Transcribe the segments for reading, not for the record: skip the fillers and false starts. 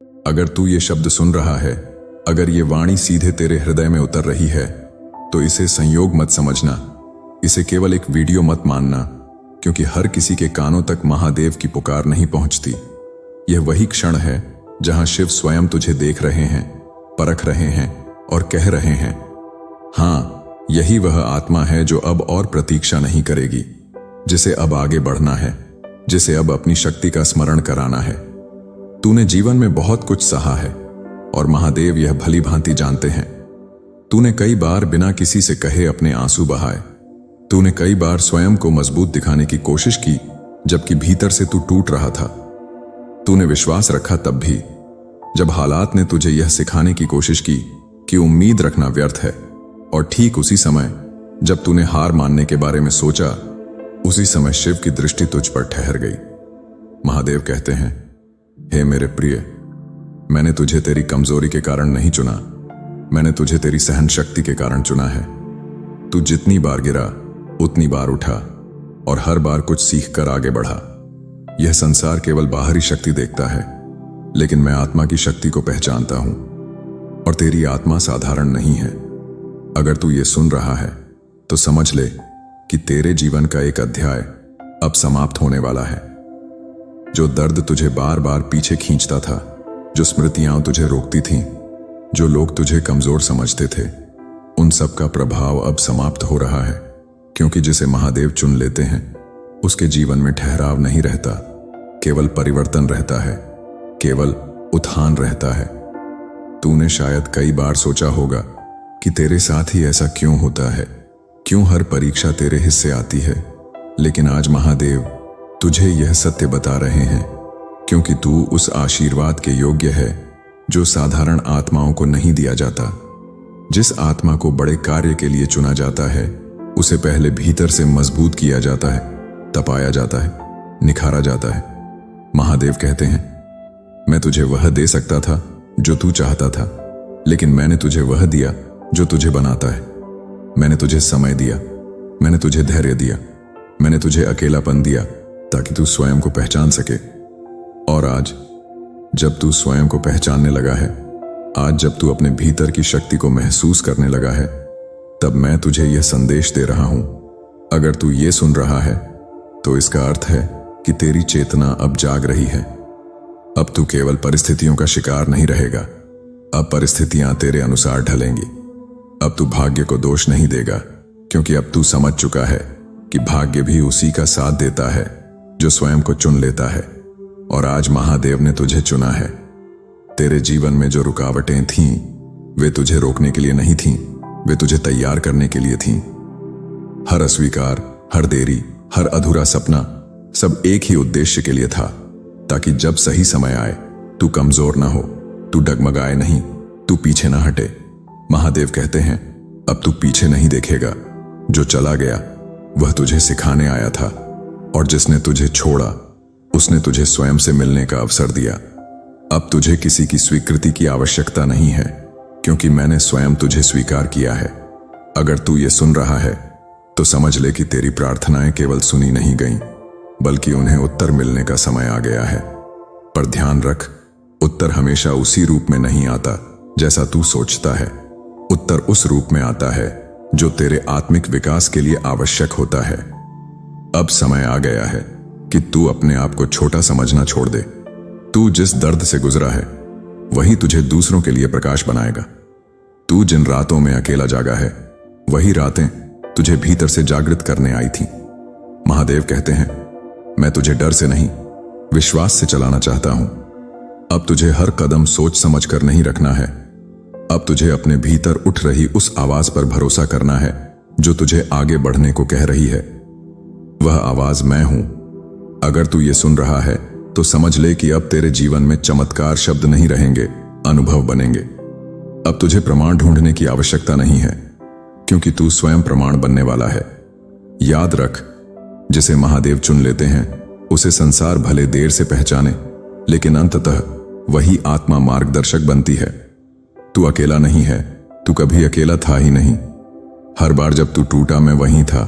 अगर तू ये शब्द सुन रहा है, अगर ये वाणी सीधे तेरे हृदय में उतर रही है, तो इसे संयोग मत समझना, इसे केवल एक वीडियो मत मानना, क्योंकि हर किसी के कानों तक महादेव की पुकार नहीं पहुंचती। यह वही क्षण है जहां शिव स्वयं तुझे देख रहे हैं, परख रहे हैं और कह रहे हैं, हाँ, यही वह आत्मा है जो अब और प्रतीक्षा नहीं करेगी, जिसे अब आगे बढ़ना है, जिसे अब अपनी शक्ति का स्मरण कराना है। तूने जीवन में बहुत कुछ सहा है और महादेव यह भली भांति जानते हैं। तूने कई बार बिना किसी से कहे अपने आंसू बहाए। तूने कई बार स्वयं को मजबूत दिखाने की कोशिश की, जबकि भीतर से तू टूट रहा था। तूने विश्वास रखा तब भी, जब हालात ने तुझे यह सिखाने की कोशिश की कि उम्मीद रखना व्यर्थ है। और ठीक उसी समय जब तूने हार मानने के बारे में सोचा, उसी समय शिव की दृष्टि तुझ पर ठहर गई। महादेव कहते हैं, हे मेरे प्रिय, मैंने तुझे तेरी कमजोरी के कारण नहीं चुना, मैंने तुझे तेरी सहन शक्ति के कारण चुना है। तू जितनी बार गिरा उतनी बार उठा और हर बार कुछ सीख कर आगे बढ़ा। यह संसार केवल बाहरी शक्ति देखता है, लेकिन मैं आत्मा की शक्ति को पहचानता हूं, और तेरी आत्मा साधारण नहीं है। अगर तू ये सुन रहा है तो समझ ले कि तेरे जीवन का एक अध्याय अब समाप्त होने वाला है। जो दर्द तुझे बार बार पीछे खींचता था, जो स्मृतियां तुझे रोकती थीं, जो लोग तुझे कमजोर समझते थे, उन सब का प्रभाव अब समाप्त हो रहा है। क्योंकि जिसे महादेव चुन लेते हैं, उसके जीवन में ठहराव नहीं रहता, केवल परिवर्तन रहता है, केवल उत्थान रहता है। तूने शायद कई बार सोचा होगा कि तेरे साथ ही ऐसा क्यों होता है, क्यों हर परीक्षा तेरे हिस्से आती है। लेकिन आज महादेव तुझे यह सत्य बता रहे हैं, क्योंकि तू उस आशीर्वाद के योग्य है जो साधारण आत्माओं को नहीं दिया जाता। जिस आत्मा को बड़े कार्य के लिए चुना जाता है, उसे पहले भीतर से मजबूत किया जाता है, तपाया जाता है, निखारा जाता है। महादेव कहते हैं, मैं तुझे वह दे सकता था जो तू चाहता था, लेकिन मैंने तुझे वह दिया जो तुझे बनाता है। मैंने तुझे समय दिया, मैंने तुझे धैर्य दिया, मैंने तुझे अकेलापन दिया ताकि तू स्वयं को पहचान सके। और आज जब तू स्वयं को पहचानने लगा है, आज जब तू अपने भीतर की शक्ति को महसूस करने लगा है, तब मैं तुझे यह संदेश दे रहा हूं। अगर तू ये सुन रहा है तो इसका अर्थ है कि तेरी चेतना अब जाग रही है। अब तू केवल परिस्थितियों का शिकार नहीं रहेगा, अब परिस्थितियां तेरे अनुसार ढलेंगी। अब तू भाग्य को दोष नहीं देगा, क्योंकि अब तू समझ चुका है कि भाग्य भी उसी का साथ देता है जो स्वयं को चुन लेता है। और आज महादेव ने तुझे चुना है। तेरे जीवन में जो रुकावटें थीं, वे तुझे रोकने के लिए नहीं थीं, वे तुझे तैयार करने के लिए थीं। हर अस्वीकार, हर देरी, हर अधूरा सपना, सब एक ही उद्देश्य के लिए था, ताकि जब सही समय आए तू कमजोर ना हो, तू डगमगाए नहीं, तू पीछे ना हटे। महादेव कहते हैं, अब तू पीछे नहीं देखेगा। जो चला गया वह तुझे सिखाने आया था, और जिसने तुझे छोड़ा उसने तुझे स्वयं से मिलने का अवसर दिया। अब तुझे किसी की स्वीकृति की आवश्यकता नहीं है, क्योंकि मैंने स्वयं तुझे स्वीकार किया है। अगर तू ये सुन रहा है तो समझ ले कि तेरी प्रार्थनाएं केवल सुनी नहीं गईं, बल्कि उन्हें उत्तर मिलने का समय आ गया है। पर ध्यान रख, उत्तर हमेशा उसी रूप में नहीं आता जैसा तू सोचता है। उत्तर उस रूप में आता है जो तेरे आत्मिक विकास के लिए आवश्यक होता है। अब समय आ गया है कि तू अपने आप को छोटा समझना छोड़ दे। तू जिस दर्द से गुजरा है, वही तुझे दूसरों के लिए प्रकाश बनाएगा। तू जिन रातों में अकेला जागा है, वही रातें तुझे भीतर से जागृत करने आई थीं। महादेव कहते हैं, मैं तुझे डर से नहीं, विश्वास से चलाना चाहता हूं। अब तुझे हर कदम सोच समझ कर नहीं रखना है। अब तुझे अपने भीतर उठ रही उस आवाज पर भरोसा करना है जो तुझे आगे बढ़ने को कह रही है। वह आवाज मैं हूं। अगर तू ये सुन रहा है तो समझ ले कि अब तेरे जीवन में चमत्कार शब्द नहीं रहेंगे, अनुभव बनेंगे। अब तुझे प्रमाण ढूंढने की आवश्यकता नहीं है, क्योंकि तू स्वयं प्रमाण बनने वाला है। याद रख, जिसे महादेव चुन लेते हैं उसे संसार भले देर से पहचाने, लेकिन अंततः वही आत्मा मार्गदर्शक बनती है। तू अकेला नहीं है, तू कभी अकेला था ही नहीं। हर बार जब तू टूटा मैं वहीं था,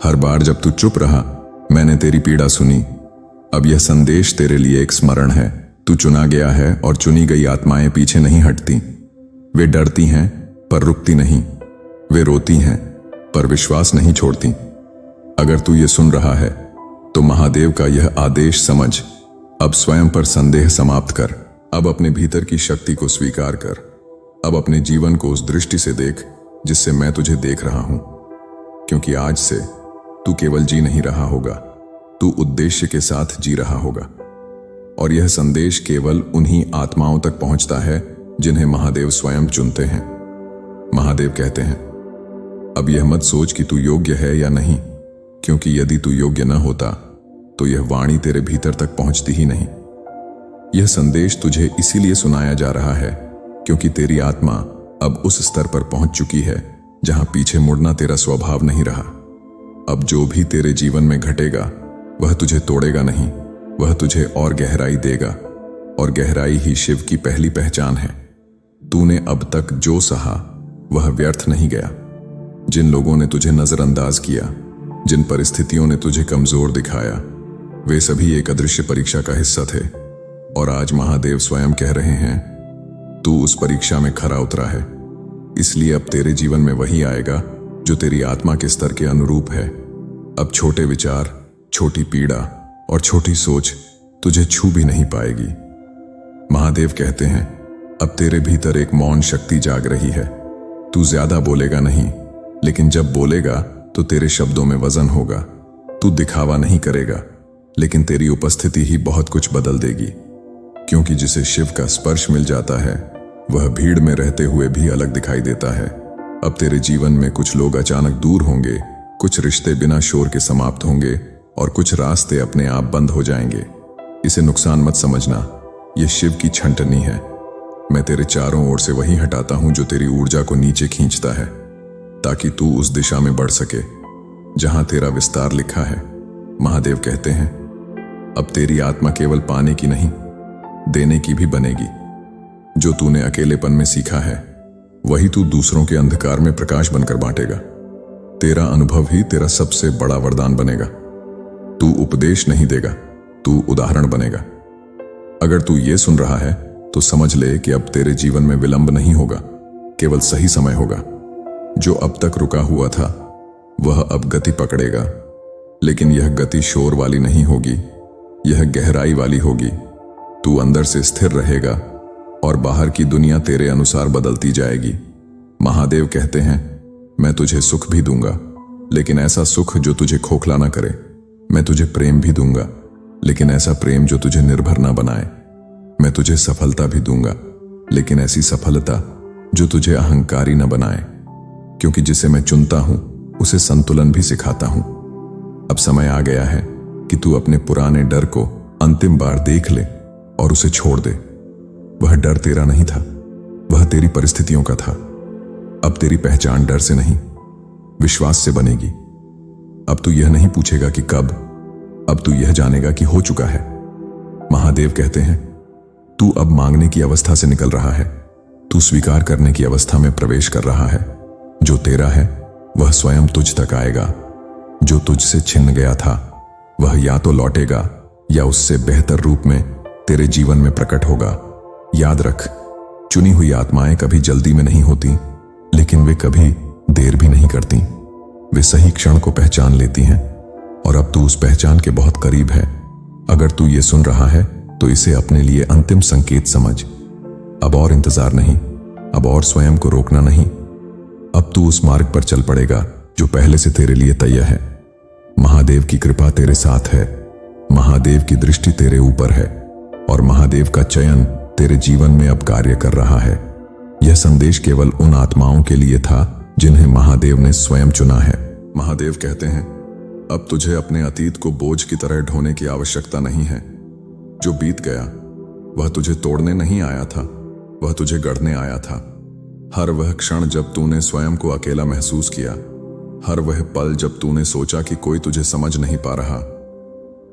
हर बार जब तू चुप रहा मैंने तेरी पीड़ा सुनी। अब यह संदेश तेरे लिए एक स्मरण है, तू चुना गया है और चुनी गई आत्माएं पीछे नहीं हटती। वे डरती हैं पर रुकती नहीं। वे रोती हैं पर विश्वास नहीं छोड़ती। अगर तू ये सुन रहा है तो महादेव का यह आदेश समझ। अब स्वयं पर संदेह समाप्त कर। अब अपने भीतर की शक्ति को स्वीकार कर। अब अपने जीवन को उस दृष्टि से देख जिससे मैं तुझे देख रहा हूं। क्योंकि आज से तू केवल जी नहीं रहा होगा, तू उद्देश्य के साथ जी रहा होगा। और यह संदेश केवल उन्हीं आत्माओं तक पहुंचता है जिन्हें महादेव स्वयं चुनते हैं। महादेव कहते हैं, अब यह मत सोच कि तू योग्य है या नहीं, क्योंकि यदि तू योग्य न होता तो यह वाणी तेरे भीतर तक पहुंचती ही नहीं। यह संदेश तुझे इसीलिए सुनाया जा रहा है क्योंकि तेरी आत्मा अब उस स्तर पर पहुंच चुकी है जहां पीछे मुड़ना तेरा स्वभाव नहीं रहा। अब जो भी तेरे जीवन में घटेगा वह तुझे तोड़ेगा नहीं, वह तुझे और गहराई देगा। और गहराई ही शिव की पहली पहचान है। तूने अब तक जो सहा वह व्यर्थ नहीं गया। जिन लोगों ने तुझे नजरअंदाज किया, जिन परिस्थितियों ने तुझे कमजोर दिखाया, वे सभी एक अदृश्य परीक्षा का हिस्सा थे। और आज महादेव स्वयं कह रहे हैं, तू उस परीक्षा में खरा उतरा है। इसलिए अब तेरे जीवन में वही आएगा जो तेरी आत्मा के स्तर के अनुरूप है। अब छोटे विचार, छोटी पीड़ा और छोटी सोच तुझे छू भी नहीं पाएगी। महादेव कहते हैं, अब तेरे भीतर एक मौन शक्ति जाग रही है। तू ज्यादा बोलेगा नहीं, लेकिन जब बोलेगा तो तेरे शब्दों में वजन होगा। तू दिखावा नहीं करेगा, लेकिन तेरी उपस्थिति ही बहुत कुछ बदल देगी। क्योंकि जिसे शिव का स्पर्श मिल जाता है वह भीड़ में रहते हुए भी अलग दिखाई देता है। अब तेरे जीवन में कुछ लोग अचानक दूर होंगे, कुछ रिश्ते बिना शोर के समाप्त होंगे और कुछ रास्ते अपने आप बंद हो जाएंगे। इसे नुकसान मत समझना, यह शिव की छंटनी है। मैं तेरे चारों ओर से वही हटाता हूं जो तेरी ऊर्जा को नीचे खींचता है, ताकि तू उस दिशा में बढ़ सके जहां तेरा विस्तार लिखा है। महादेव कहते हैं, अब तेरी आत्मा केवल पाने की नहीं, देने की भी बनेगी। जो तूने अकेलेपन में सीखा है वही तू दूसरों के अंधकार में प्रकाश बनकर बांटेगा। तेरा अनुभव ही तेरा सबसे बड़ा वरदान बनेगा। तू उपदेश नहीं देगा, तू उदाहरण बनेगा। अगर तू ये सुन रहा है तो समझ ले कि अब तेरे जीवन में विलंब नहीं होगा, केवल सही समय होगा। जो अब तक रुका हुआ था वह अब गति पकड़ेगा, लेकिन यह गति शोर वाली नहीं होगी, यह गहराई वाली होगी। तू अंदर से स्थिर रहेगा और बाहर की दुनिया तेरे अनुसार बदलती जाएगी। महादेव कहते हैं, मैं तुझे सुख भी दूंगा, लेकिन ऐसा सुख जो तुझे खोखला ना करे। मैं तुझे प्रेम भी दूंगा, लेकिन ऐसा प्रेम जो तुझे निर्भर ना बनाए। मैं तुझे सफलता भी दूंगा, लेकिन ऐसी सफलता जो तुझे अहंकारी न बनाए। क्योंकि जिसे मैं चुनता हूं उसे संतुलन भी सिखाता हूं। अब समय आ गया है कि तू अपने पुराने डर को अंतिम बार देख ले और उसे छोड़ दे। वह डर तेरा नहीं था, वह तेरी परिस्थितियों का था। अब तेरी पहचान डर से नहीं, विश्वास से बनेगी। अब तू यह नहीं पूछेगा कि कब, अब तू यह जानेगा कि हो चुका है। महादेव कहते हैं, तू अब मांगने की अवस्था से निकल रहा है, तू स्वीकार करने की अवस्था में प्रवेश कर रहा है। जो तेरा है वह स्वयं तुझ तक आएगा। जो तुझसे छिन गया था वह या तो लौटेगा या उससे बेहतर रूप में तेरे जीवन में प्रकट होगा। याद रख, चुनी हुई आत्माएं कभी जल्दी में नहीं होती, लेकिन वे कभी देर भी नहीं करती। वे सही क्षण को पहचान लेती हैं और अब तू उस पहचान के बहुत करीब है। अगर तू ये सुन रहा है तो इसे अपने लिए अंतिम संकेत समझ। अब और इंतजार नहीं, अब और स्वयं को रोकना नहीं। अब तू उस मार्ग पर चल पड़ेगा जो पहले से तेरे लिए तय है। महादेव की कृपा तेरे साथ है, महादेव की दृष्टि तेरे ऊपर है और महादेव का चयन तेरे जीवन में अब कार्य कर रहा है। यह संदेश केवल उन आत्माओं के लिए था जिन्हें महादेव ने स्वयं चुना है। महादेव कहते हैं, अब तुझे अपने अतीत को बोझ की तरह ढोने की आवश्यकता नहीं है। जो बीत गया वह तुझे तोड़ने नहीं आया था, वह तुझे गढ़ने आया था। हर वह क्षण जब तूने स्वयं को अकेला महसूस किया, हर वह पल जब तूने सोचा कि कोई तुझे समझ नहीं पा रहा,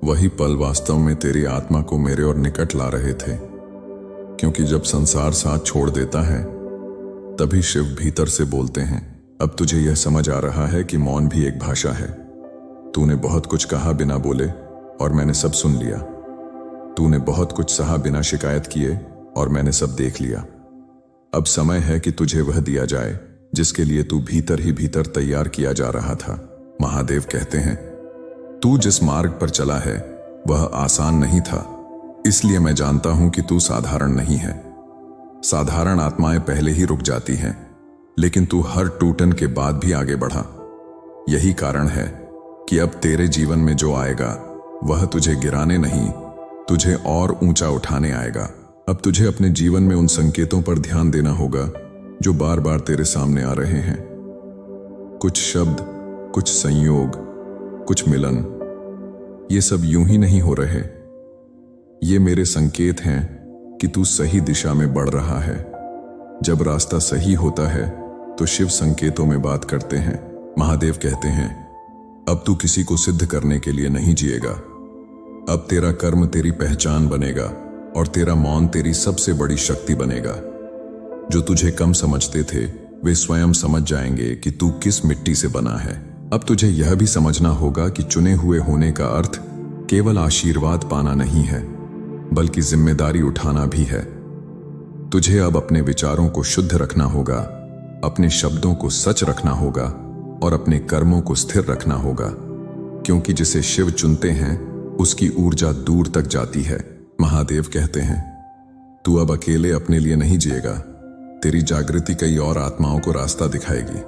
वही पल वास्तव में तेरी आत्मा को मेरे और निकट ला रहे थे। क्योंकि जब संसार साथ छोड़ देता है तभी शिव भीतर से बोलते हैं। अब तुझे यह समझ आ रहा है कि मौन भी एक भाषा है। तूने बहुत कुछ कहा बिना बोले और मैंने सब सुन लिया। तूने बहुत कुछ सहा बिना शिकायत किए और मैंने सब देख लिया। अब समय है कि तुझे वह दिया जाए जिसके लिए तू भीतर ही भीतर तैयार किया जा रहा था। महादेव कहते हैं, तू जिस मार्ग पर चला है वह आसान नहीं था, इसलिए मैं जानता हूं कि तू साधारण नहीं है। साधारण आत्माएं पहले ही रुक जाती हैं, लेकिन तू हर टूटन के बाद भी आगे बढ़ा। यही कारण है कि अब तेरे जीवन में जो आएगा वह तुझे गिराने नहीं, तुझे और ऊंचा उठाने आएगा। अब तुझे अपने जीवन में उन संकेतों पर ध्यान देना होगा जो बार बार तेरे सामने आ रहे हैं। कुछ शब्द, कुछ संयोग, कुछ मिलन, ये सब यूं ही नहीं हो रहे। ये मेरे संकेत हैं कि तू सही दिशा में बढ़ रहा है। जब रास्ता सही होता है तो शिव संकेतों में बात करते हैं। महादेव कहते हैं, अब तू किसी को सिद्ध करने के लिए नहीं जिएगा। अब तेरा कर्म तेरी पहचान बनेगा और तेरा मौन तेरी सबसे बड़ी शक्ति बनेगा। जो तुझे कम समझते थे वे स्वयं समझ जाएंगे कि तू किस मिट्टी से बना है। अब तुझे यह भी समझना होगा कि चुने हुए होने का अर्थ केवल आशीर्वाद पाना नहीं है, बल्कि जिम्मेदारी उठाना भी है। तुझे अब अपने विचारों को शुद्ध रखना होगा, अपने शब्दों को सच रखना होगा और अपने कर्मों को स्थिर रखना होगा, क्योंकि जिसे शिव चुनते हैं उसकी ऊर्जा दूर तक जाती है। महादेव कहते हैं, तू अब अकेले अपने लिए नहीं जिएगा। तेरी जागृति कई और आत्माओं को रास्ता दिखाएगी।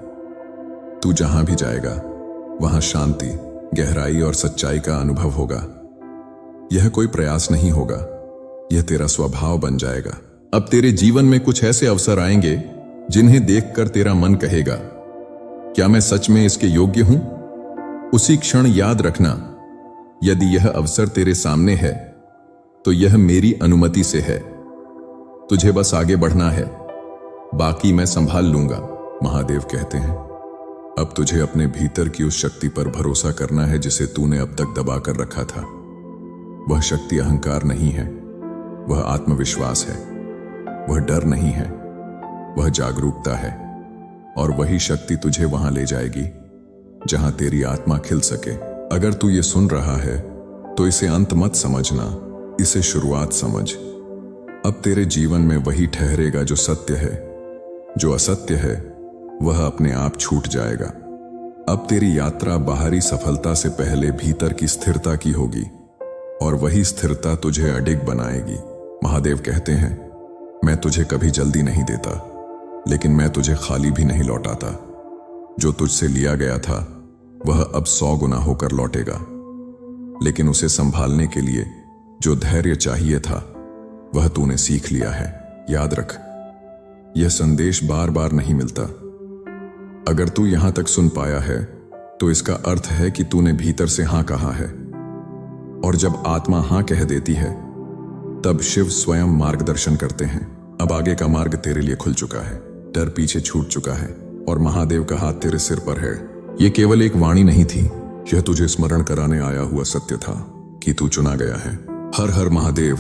तू जहां भी जाएगा वहां शांति, गहराई और सच्चाई का अनुभव होगा। यह कोई प्रयास नहीं होगा, यह तेरा स्वभाव बन जाएगा। अब तेरे जीवन में कुछ ऐसे अवसर आएंगे जिन्हें देखकर तेरा मन कहेगा, क्या मैं सच में इसके योग्य हूं? उसी क्षण याद रखना, यदि यह अवसर तेरे सामने है तो यह मेरी अनुमति से है। तुझे बस आगे बढ़ना है, बाकी मैं संभाल लूंगा। महादेव कहते हैं, अब तुझे अपने भीतर की उस शक्ति पर भरोसा करना है जिसे तूने अब तक दबा कर रखा था। वह शक्ति अहंकार नहीं है, वह आत्मविश्वास है। वह डर नहीं है, वह जागरूकता है। और वही शक्ति तुझे वहां ले जाएगी जहां तेरी आत्मा खिल सके। अगर तू ये सुन रहा है तो इसे अंत मत समझना, इसे शुरुआत समझ। अब तेरे जीवन में वही ठहरेगा जो सत्य है। जो असत्य है वह अपने आप छूट जाएगा। अब तेरी यात्रा बाहरी सफलता से पहले भीतर की स्थिरता की होगी, और वही स्थिरता तुझे अडिग बनाएगी। महादेव कहते हैं, मैं तुझे कभी जल्दी नहीं देता, लेकिन मैं तुझे खाली भी नहीं लौटाता। जो तुझसे लिया गया था वह अब 100 गुना होकर लौटेगा, लेकिन उसे संभालने के लिए जो धैर्य चाहिए था वह तूने सीख लिया है। याद रख, यह संदेश बार बार नहीं मिलता। अगर तू यहां तक सुन पाया है तो इसका अर्थ है कि तूने भीतर से हां कहा है, और जब आत्मा हां कह देती है तब शिव स्वयं मार्गदर्शन करते हैं। अब आगे का मार्ग तेरे लिए खुल चुका है, डर पीछे छूट चुका है और महादेव का हाथ तेरे सिर पर है। यह केवल एक वाणी नहीं थी, यह तुझे स्मरण कराने आया हुआ सत्य था कि तू चुना गया है। हर हर महादेव।